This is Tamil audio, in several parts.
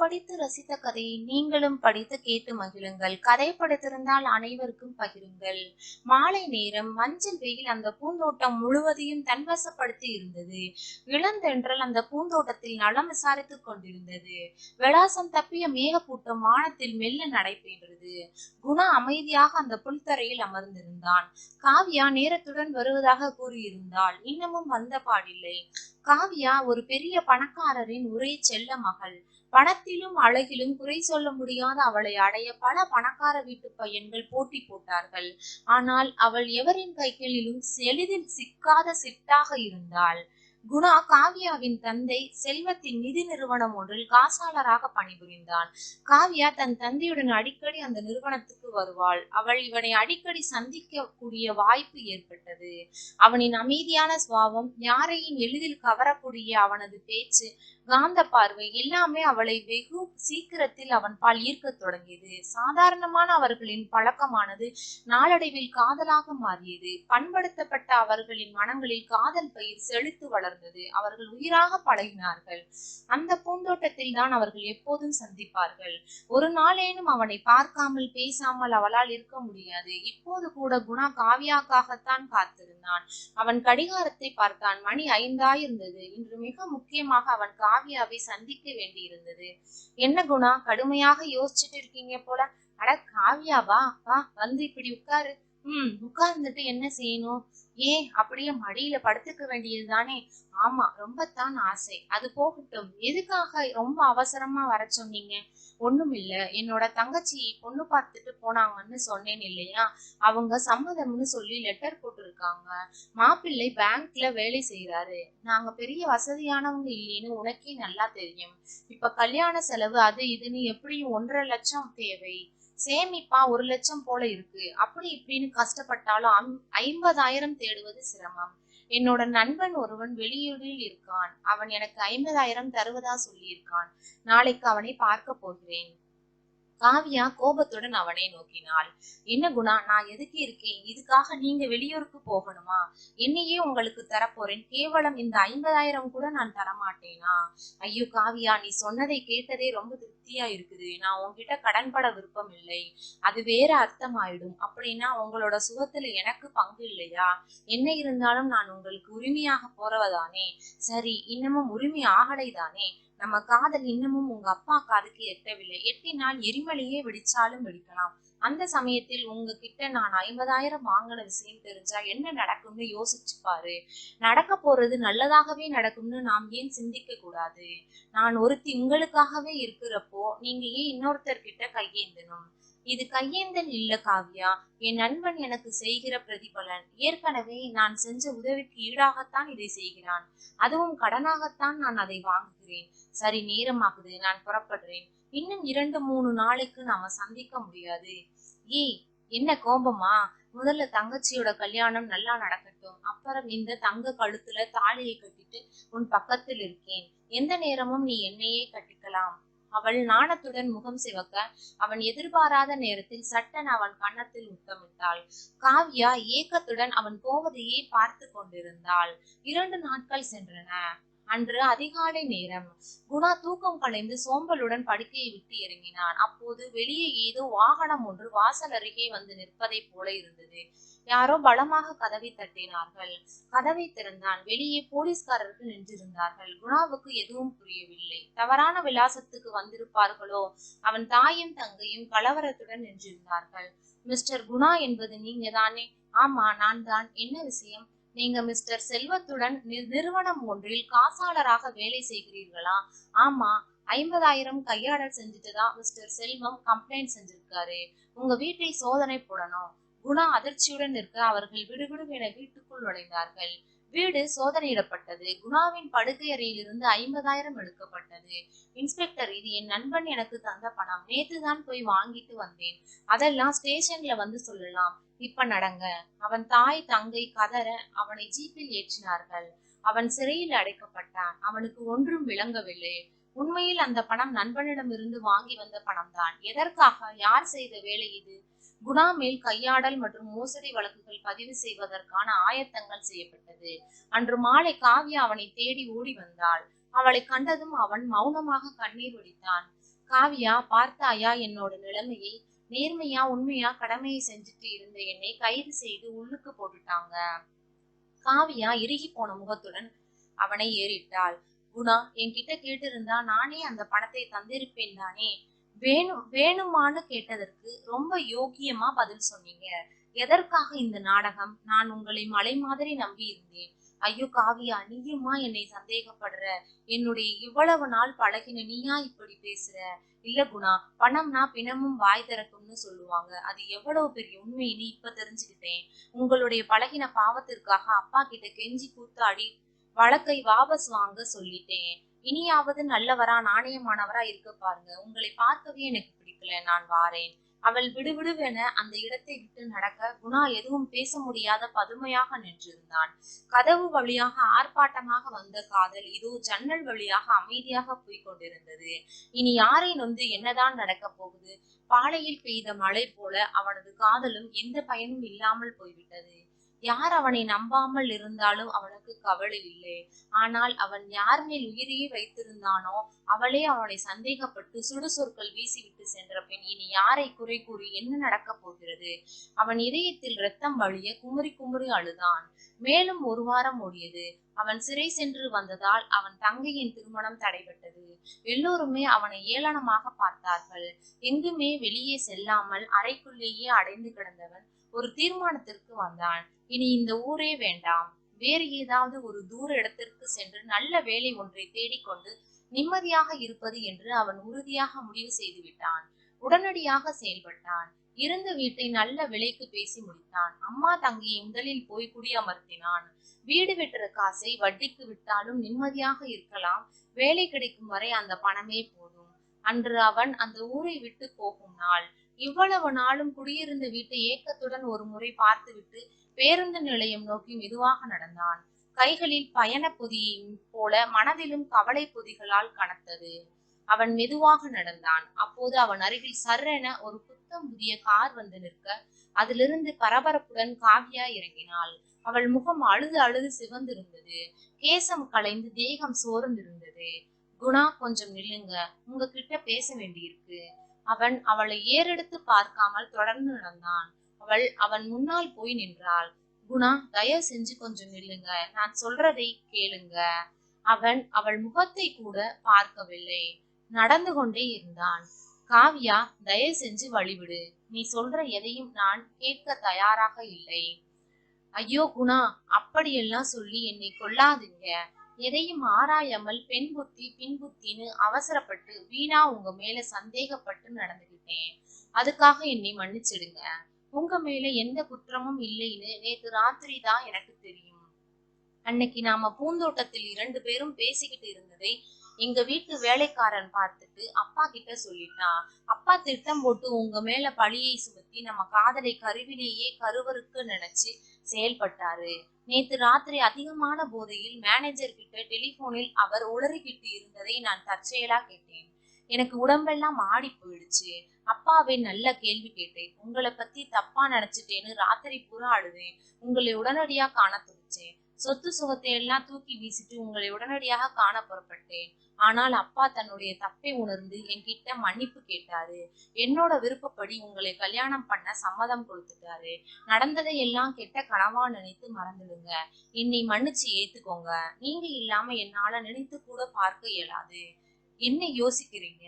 படித்து ரசித்த கதையை நீங்களும் படித்து கேட்டு மகிழுங்கள். கதை படித்திருந்தால் அனைவருக்கும் பகிருங்கள். மாலை நேரம் மஞ்சள் வெயில் அந்த பூந்தோட்டம் முழுவதையும் தன்வசப்படுத்தி இருந்தது. இளந்தென்றல் அந்த பூந்தோட்டத்தில் நலம் விசாரித்துக் கொண்டிருந்தது. விலாசம் தப்பிய மேகக்கூட்டம் வானத்தில் மெல்ல நடைபெற்றது. குணா அமைதியாக அந்த புல்தரையில் அமர்ந்திருந்தான். காவ்யா நேரத்துடன் வருவதாக கூறியிருந்தாள். இன்னமும் வந்த பாடில்லை. காவ்யா ஒரு பெரிய பணக்காரரின் ஒரே செல்ல மகள். பணத்திலும் அழகிலும் குறை சொல்ல முடியாத அவளை அடைய பல பணக்கார வீட்டு பையன்கள் போட்டி போட்டார்கள். ஆனால் அவள் எவரின் கைகளிலும் எளிதில் சிக்காத சிட்டாக இருந்தாள். குணா காவ்யாவின் தந்தை செல்வத்தின் நிதி நிறுவனம் ஒன்றில் காசாளராக பணிபுரிந்தான். காவ்யா தன் தந்தையுடன் அடிக்கடி அந்த நிறுவனத்துக்கு வருவாள். அவள் இவனை அடிக்கடி சந்திக்க கூடிய வாய்ப்பு ஏற்பட்டது. அவனின் அமைதியான சுபாவம், யாரையும் எளிதில் கவரக்கூடிய அவனது பேச்சு, காந்த பார்வை எல்லாமே அவளை வெகு சீக்கிரத்தில் அவன் பால் ஈர்க்க தொடங்கியது. சாதாரணமான அவர்களின் பழக்கமானது நாளடைவில் காதலாக மாறியது. பண்படுத்தப்பட்ட அவர்களின் மனங்களில் காதல் பயிர் செழித்து வளர்ந்தது. அவர்கள் உயிராக பழகினார்கள். அந்த பூந்தோட்டத்தில் தான் அவர்கள் எப்போதும் சந்திப்பார்கள். ஒரு நாளேனும் அவனை பார்க்காமல் பேசாமல் அவளால் இருக்க முடியாது. இப்போது கூட குணா காவ்யாக்காகத்தான் காத்திருந்தான். அவன் கடிகாரத்தை பார்த்தான். மணி 5 ஆயிருந்தது. இன்று மிக முக்கியமாக அவன் காவ்யாவை சந்திக்க வேண்டியிருந்தது. என்ன குணா, கடுமையாக யோசிச்சுட்டு இருக்கீங்க போல. அட காவ்யாவா, வா வந்து இப்படி உட்காரு. உட்கார்ந்துட்டு என்ன செய்யணும்? அப்படியே மடியில படுத்துக்க வேண்டியது தானே? ஆமா, ரொம்பத்தான் ஆசை. அது போகட்டும், எதுக்காக ரொம்ப அவசரமா வர சொன்னீங்க? ஒண்ணும் இல்ல, என்னோட தங்கச்சி பொண்ணு பார்த்துட்டு போனாங்கன்னு சொன்னேன் இல்லையா? அவங்க சம்மதம்னு சொல்லி லெட்டர் போட்டிருக்காங்க. மாப்பிள்ளை பேங்க்ல வேலை செய்யறாரு. நாங்க பெரிய வசதியானவங்க இல்லைன்னு உனக்கே நல்லா தெரியும். இப்ப கல்யாண செலவு அது இதுன்னு எப்படியும் 1.5 லட்சம் தேவை. சேமிப்பா 1 லட்சம் போல இருக்கு. அப்படி இப்படின்னு கஷ்டப்பட்டாலும் 50,000 தேடுவது சிரமம். என்னோட நண்பன் ஒருவன் வெளியூரில் இருக்கான். அவன் எனக்கு 50,000 தருவதா சொல்லியிருக்கான். நாளைக்கு அவனை பார்க்க போகிறேன். காவ்யா கோபத்துடன் அவனை நோக்கினாள். என்ன குணா, நான் எதுக்கு இருக்கேன்? இதுக்காக நீங்க வெளியூருக்கு போகணுமா? என்னையே உங்களுக்கு தரப்போறேன். கேவலம் இந்த 50,000 கூட நான் தரமாட்டேனா? ஐயோ காவ்யா, நீ சொன்னதை கேட்டதே ரொம்ப திருப்தியா இருக்குது. நான் உங்ககிட்ட கடன்பட விருப்பம் இல்லை. அது வேற அர்த்தமாயிடும். அப்படின்னா உங்களோட சுகத்துல எனக்கு பங்கு இல்லையா? என்ன இருந்தாலும் நான் உங்களுக்கு உரிமையாக போறவதானே? சரி, இன்னமும் உரிமை ஆகலை தானே? நம்ம காதல் இன்னமும் உங்க அப்பா காதுக்கு எட்டவில்லை. எட்டினால் எரிமலையே வெடிச்சாலும் வெடிக்கலாம். அந்த சமயத்தில் உங்ககிட்ட நான் 50,000 வாங்கின விஷயம் தெரிஞ்சா என்ன நடக்கும்னு யோசிச்சு பாரு. நடக்க போறது நல்லதாகவே நடக்கும்னு நாம் ஏன் சிந்திக்க கூடாது? நான் ஒருத்தி உங்களுக்காகவே இருக்கிறப்போ நீங்க ஏன் இன்னொருத்தர்கிட்ட கையேந்தணும்? இது கையேந்தல் இல்ல காவ்யா, என் நண்பன் எனக்கு செய்கிற பிரதிபலன். ஏற்கனவே நான் செஞ்ச உதவிக்கு ஈடாகத்தான் இதை செய்கிறான். அதுவும் கடனாகத்தான் நான் அதை வாங்குகிறேன். சரி, நேரமாகுது, நான் புறப்படுறேன். இன்னும் 2-3 நாளைக்கு நாம சந்திக்க முடியாது. என்ன கோபமா? முதல்ல தங்கச்சியோட கல்யாணம் நல்லா நடக்கட்டும். அப்புறம் இந்த தங்க கழுத்துல தாலியை கட்டிட்டு உன் பக்கத்தில் இருக்கேன். எந்த நேரமும் நீ என்னையே கட்டிக்கலாம். அவள் நாணத்துடன் முகம் சிவக்க அவன் எதிர்பாராத நேரத்தில் சட்டன் அவன் கன்னத்தில் முத்தமிட்டாள். காவ்யா ஏக்கத்துடன் அவன் போவதையே பார்த்து கொண்டிருந்தாள். 2 நாட்கள் சென்றன. அன்று அதிகாலை நேரம். குணா தூக்கம் கலைந்து சோம்பலுடன் படுக்கையை விட்டு இறங்கினான். அப்போது வெளியே ஏதோ வாகனம் ஒன்று வாசல் அருகே வந்து நிற்பதை போல இருந்தது. யாரோ பலமாக கதவை தட்டினார்கள். கதவை திறந்தான். வெளியே போலீஸ்காரர்கள் நின்றிருந்தார்கள். குணாவுக்கு எதுவும் புரியவில்லை. தவறான விலாசத்துக்கு வந்திருப்பார்களோ? அவன் தாயும் தங்கையும் கலவரத்துடன் நின்றிருந்தார்கள். மிஸ்டர் குணா என்பது நீங்க தானே? ஆமா, நான் தான். என்ன விஷயம்? நீங்க மிஸ்டர் செல்வத்துடன் நிறுவனம் ஒன்றில் காசாளராக வேலை செய்கிறீர்களா? ஆமா, 50,000 கையாடல் செஞ்சுட்டுதான் மிஸ்டர் செல்வம் கம்ப்ளைண்ட் செஞ்சிருக்காரு. உங்க வீட்டை சோதனை போடணும். குணா அதிர்ச்சியுடன் நிற்க அவர்கள் விடுவிடுவென வீட்டுக்குள் நுழைந்தார்கள். வீடு சோதனையிடப்பட்டது. குணாவின் படுக்கை அறையிலிருந்து 50,000 எடுக்கப்பட்டது. இன்ஸ்பெக்டர், இது என் நண்பன் எனக்கு தந்த பணம். நேத்துதான் போய் வாங்கிட்டு வந்தேன். அதெல்லாம் ஸ்டேஷன்ல வந்து சொல்லலாம். இப்ப நடங்க. அவன் தாய் தங்கை கதற அவனை ஜீப்பில் ஏற்றினார்கள். அவன் சிறையில் அடைக்கப்பட்டான். அவனுக்கு ஒன்றும் விளங்கவில்லை. உண்மையில் அந்த பணம் நண்பனிடம் இருந்து வாங்கி வந்த பணம் தான். எதற்காக? யார் செய்த வேலை இது? குணா மேல் கையாடல் மற்றும் மோசடி வழக்குகள் பதிவு செய்வதற்கான ஆயத்தங்கள் செய்யப்பட்டது. அன்று மாலை காவ்யா அவனை தேடி ஓடி வந்தாள். அவளை கண்டதும் அவன் மௌனமாக கண்ணீர் வடித்தான். காவியா, பார்த்தாயா என்னோட நிலைமையை? நேர்மையா உண்மையா கடமையை செஞ்சுட்டு இருந்த என்னை கைது செய்து உள்ளுக்கு போட்டுட்டாங்க. காவியா இறுகி போன முகத்துடன் அவனை ஏறிட்டாள். குணா, என்கிட்ட கேட்டிருந்தா நானே அந்த பணத்தை தந்திருப்பேன் தானே. வேணுமான்னு கேட்டதற்கு ரொம்ப யோக்கியமா பதில் சொன்னீங்க. எதற்காக இந்த நாடகம்? நான் உங்களை மலை மாதிரி நம்பி இருந்தேன். ஐயோ காவியா, நீயுமா என்னை சந்தேகப்படுற? என்னுடைய இவ்வளவு நாள் பழகின நீயா இப்படி பேசுற? இல்ல குணா, பணம்னா பிணமும் வாய் திறக்கும்னு சொல்லுவாங்க. அது எவ்வளவு பெரிய உண்மைன்னு இப்ப தெரிஞ்சுக்கிட்டேன். உங்களுடைய பழகின பாவத்திற்காக அப்பா கிட்ட கெஞ்சி கூத்தாடி வழக்கை வாபஸ் வாங்க சொல்லிட்டேன். இனியாவது நல்லவரா நாணயமானவரா இருக்க பாருங்க. உங்களை பார்க்கவே எனக்கு பிடிக்கல, நான் வாரேன். அவள் விடுவிடுவென அந்த இடத்தை விட்டு நடக்க குணா எதுவும் பேச முடியாத பதுமையாக நின்றிருந்தான். கதவு வழியாக ஆர்ப்பாட்டமாக வந்த காதல் இதோ ஜன்னல் வழியாக அமைதியாக போய் கொண்டிருந்தது. இனி யாரை நொந்து என்னதான் நடக்க போகுது? பாலையில் பெய்த மழை போல அவனது காதலும் எந்த பயனும் இல்லாமல் போய்விட்டது. யார் அவனை நம்பாமல் இருந்தாலும் அவனுக்கு கவலை இல்லை. ஆனால் அவன் யார் மேல் உயிரையே வைத்திருந்தானோ அவளே அவனை சந்தேகப்பட்டு சுடு சொற்கள் வீசிவிட்டு சென்ற பின் இனி யாரை குறை கூறி என்ன நடக்க போகிறது? அவன் இதயத்தில் ரத்தம் வழிய குமுறி குமுறி அழுதான். மேலும் ஒரு வாரம் ஓடியது. அவன் சிறை சென்று வந்ததால் அவன் தங்கையின் திருமணம் தடைபட்டது. எல்லோருமே அவனை ஏளனமாக பார்த்தார்கள். எங்குமே வெளியே செல்லாமல் அறைக்குள்ளேயே அடைந்து கிடந்தவன் ஒரு தீர்மானத்திற்கு வந்தான். இனி இந்த ஊரே வேண்டாம், வேறு ஏதாவது ஒரு தூர இடத்திற்கு சென்று நல்ல வேலை ஒன்றை தேடிக்கொண்டு நிம்மதியாக இருப்பது என்று அவன் உறுதியாக முடிவு செய்து விட்டான். உடனடியாக செயல்பட்டான். இருந்த வீட்டை நல்ல விலைக்கு பேசி முடித்தான். அம்மா தங்கியை முதலில் போய் குடியமர்த்தினான். வீடு விட்டுற காசை வட்டிக்கு விட்டாலும் நிம்மதியாக இருக்கலாம். வேலை கிடைக்கும் வரை அந்த பணமே போதும். அன்று அவன் அந்த ஊரை விட்டு போகும் நாள். இவ்வளவு நாளும் குடியிருந்த வீட்டை ஏக்கத்துடன் ஒரு முறை பார்த்துவிட்டு பேருந்து நிலையம் நோக்கி மெதுவாக நடந்தான். கைகளில் பயண பொதி போல மனதிலும் கவலை பொதிகளால் கனத்தது. அவன் மெதுவாக நடந்தான். அப்போது அவன் அருகில் சர்ரென ஒரு புத்தம் புதிய கார் வந்து நிற்க அதிலிருந்து பரபரப்புடன் காவியா இறங்கினாள். அவள் முகம் அழுது அழுது சிவந்திருந்தது. கேசம் கலைந்து தேகம் சோர்ந்திருந்தது. குணா, கொஞ்சம் நில்லுங்க, உங்ககிட்ட பேச வேண்டியிருக்கு. அவன் அவளை ஏறெடுத்து பார்க்காமல் தொடர்ந்து நடந்தான். அவள் அவன் முன்னால் போய் நின்றாள். குணா, தயவு செஞ்சு கொஞ்சம் நில்லுங்க, நான் சொல்றதை கேளுங்க. அவன் அவள் முகத்தை கூட பார்க்கவில்லை. நடந்து கொண்டே இருந்தான். காவியா, தயவு செஞ்சு வழிவிடு. நீ சொல்ற எதையும் நான் கேட்க தயாராக இல்லை. ஐயோ குணா, அப்படியெல்லாம் சொல்லி என்னை கொல்லாதீங்க. எதையும் ஆராயாமல் பெண் புத்தி பின் புத்தின்னு அவசரப்பட்டு வீணா உங்க மேல சந்தேகப்பட்டு நடந்துகிட்டேன். அதுக்காக என்னை மன்னிச்சிடுங்க. உங்க மேல எந்த குற்றமும் இல்லைன்னு நேத்து ராத்திரி தான் எனக்கு தெரியும். அன்னைக்கு நாம பூந்தோட்டத்தில் 2 பேரும் பேசிக்கிட்டு இருந்ததை எங்க வீட்டு வேலைக்காரன் பார்த்துட்டு அப்பா கிட்ட சொல்லிட்டான். அப்பா திட்டம் போட்டு உங்க மேல பழியை சுமத்தி நம்ம காதலை கருவிலேயே கருவறுக்கு நினைச்சு செயல்பட்டாரு. நேத்து ராத்திரி அதிகமான போதையில் மேனேஜர் கிட்ட டெலிபோனில் அவர் உளறிக்கிட்டு இருந்ததை நான் தற்செயலா கேட்டேன். எனக்கு உடம்பெல்லாம் ஆடி போயிடுச்சு. அப்பாவை நல்ல கேள்வி கேட்டேன். உங்களை பத்தி தப்பா நினைச்சிட்டேன்னு ராத்திரி பூரா அழுதேன். உங்களை உடனடியா காண துடிச்சேன். சொத்து சுகத்தை எல்லாம் தூக்கி வீசிட்டு உங்களை உடனடியாக காண புறப்பட்டேன். ஆனால் அப்பா தன்னுடைய தப்பை உணர்ந்து என்கிட்ட மன்னிப்பு கேட்டாரு. என்னோட விருப்பப்படி உங்களை கல்யாணம் பண்ண சம்மதம் கொடுத்துட்டாரு. நடந்ததை எல்லாம் கெட்ட கனவா நினைத்து மறந்துடுங்க. என்னை மன்னிச்சு ஏத்துக்கோங்க. நீங்க இல்லாம என்னால நினைத்து கூட பார்க்க இயலாது. என்ன யோசிக்கிறீங்க?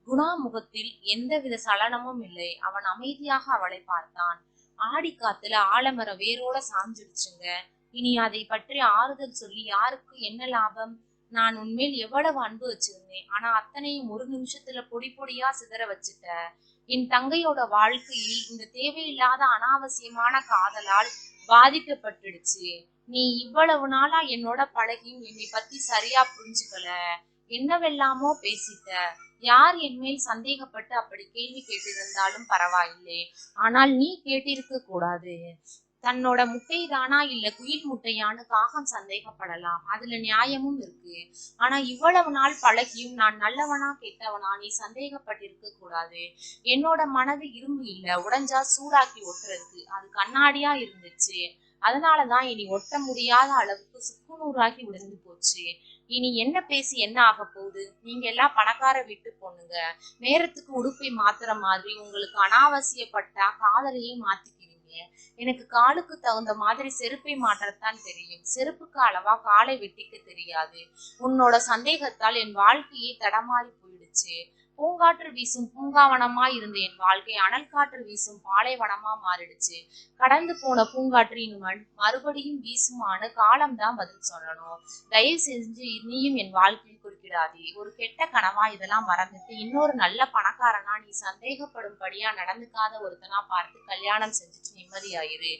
குணா முகத்தில் எந்தவித சலனமும் இல்லை. அவன் அமைதியாக அவளை பார்த்தான். ஆடி காத்துல ஆலமர வேரோட சாஞ்சிடுச்சுங்க. இனி அதை பற்றி ஆறுதல் சொல்லி யாருக்கு என்ன லாபம்? நான் உன்மேல் எவ்வளவு அன்பு வச்சிருந்தேன். ஆனா அத்தனையும் ஒரு நிமிஷத்துல பொடி பொடியா சிதற வச்சுட்ட. என் தங்கையோட வாழ்க்கையில் இந்த தேவையில்லாத அனாவசியமான காதலால் பாதிக்கப்பட்டுடுச்சு. நீ இவ்வளவு நாளா என்னோட பழகியும் என்னை பத்தி சரியா புரிஞ்சுக்கல. என்னவெல்லாமோ பேசிட்ட. யார் என் மேல் சந்தேகப்பட்டு அப்படி கேள்வி கேட்டிருந்தாலும் பரவாயில்லை. ஆனால் நீ கேட்டிருக்க கூடாது. தன்னோட முட்டை தானா இல்ல குயில் முட்டையான்னு காகம் சந்தேகப்படலாம். அதுல நியாயமும் இருக்கு. ஆனா இவ்வளவு நாள் பழகியும் நான் நல்லவனா கெட்டவனா நீ சந்தேகப்பட்டிருக்க கூடாது. என்னோட மனது இரும்பு இல்ல, உடைஞ்சா சூடாக்கி ஒட்டுறதுக்கு. அது கண்ணாடியா இருந்துச்சு. அதனாலதான் இனி ஒட்ட முடியாத அளவுக்கு சுக்குநூறாகி விழுந்து போச்சு. இனி என்ன பேசி என்ன ஆக போகுது? நீங்க எல்லாம் பணக்கார வீட்டு பொண்ணுங்க, நேரத்துக்கு உடுப்பை மாத்துற மாதிரி உங்களுக்கு அனாவசியப்பட்டா காதலையே மாத்திக்கிறீங்க. எனக்கு காலுக்கு தகுந்த மாதிரி செருப்பை மாற்றத்தான் தெரியும், செருப்புக்கு அளவா காலை வெட்டிக்க தெரியாது. உன்னோட சந்தேகத்தால் என் வாழ்க்கையே தடமாறி போயிடுச்சு. பூங்காற்று வீசும் பூங்காவனமா இருந்த என் வாழ்க்கை அனல் காற்று வீசும் பாலைவனமா மாறிடுச்சு. கடந்து போன பூங்காற்று இனி மறுபடியும் வீசுமான்னு காலம்தான் பதில் சொல்லணும். தயவு செஞ்சு நீயும் என் வாழ்க்கையில் குறுக்கிடாதே. ஒரு கெட்ட கனவா இதெல்லாம் மறந்துட்டு இன்னொரு நல்ல பணக்காரனா நீ சந்தேகப்படும்படியா நடந்துக்காத ஒருத்தனா பார்த்து கல்யாணம் செஞ்சுட்டு நிம்மதியாயிரு.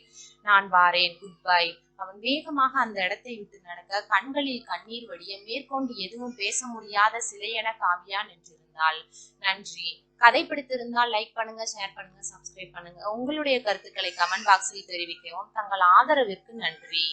நான் வாரேன், குட் பை. அவன் வேகமாக அந்த இடத்தை விட்டு நடக்க கண்களில் கண்ணீர் வடிய மேற்கொண்டு எதுவும் பேச முடியாத சிலையென காவியா நின்றிருந்தாள். நன்றி. கதை பிடித்திருந்தால் லைக் பண்ணுங்க, ஷேர் பண்ணுங்க, சப்ஸ்கிரைப் பண்ணுங்க. உங்களுடைய கருத்துக்களை கமெண்ட் பாக்ஸில் தெரிவிக்கவும். தங்கள் ஆதரவிற்கு நன்றி.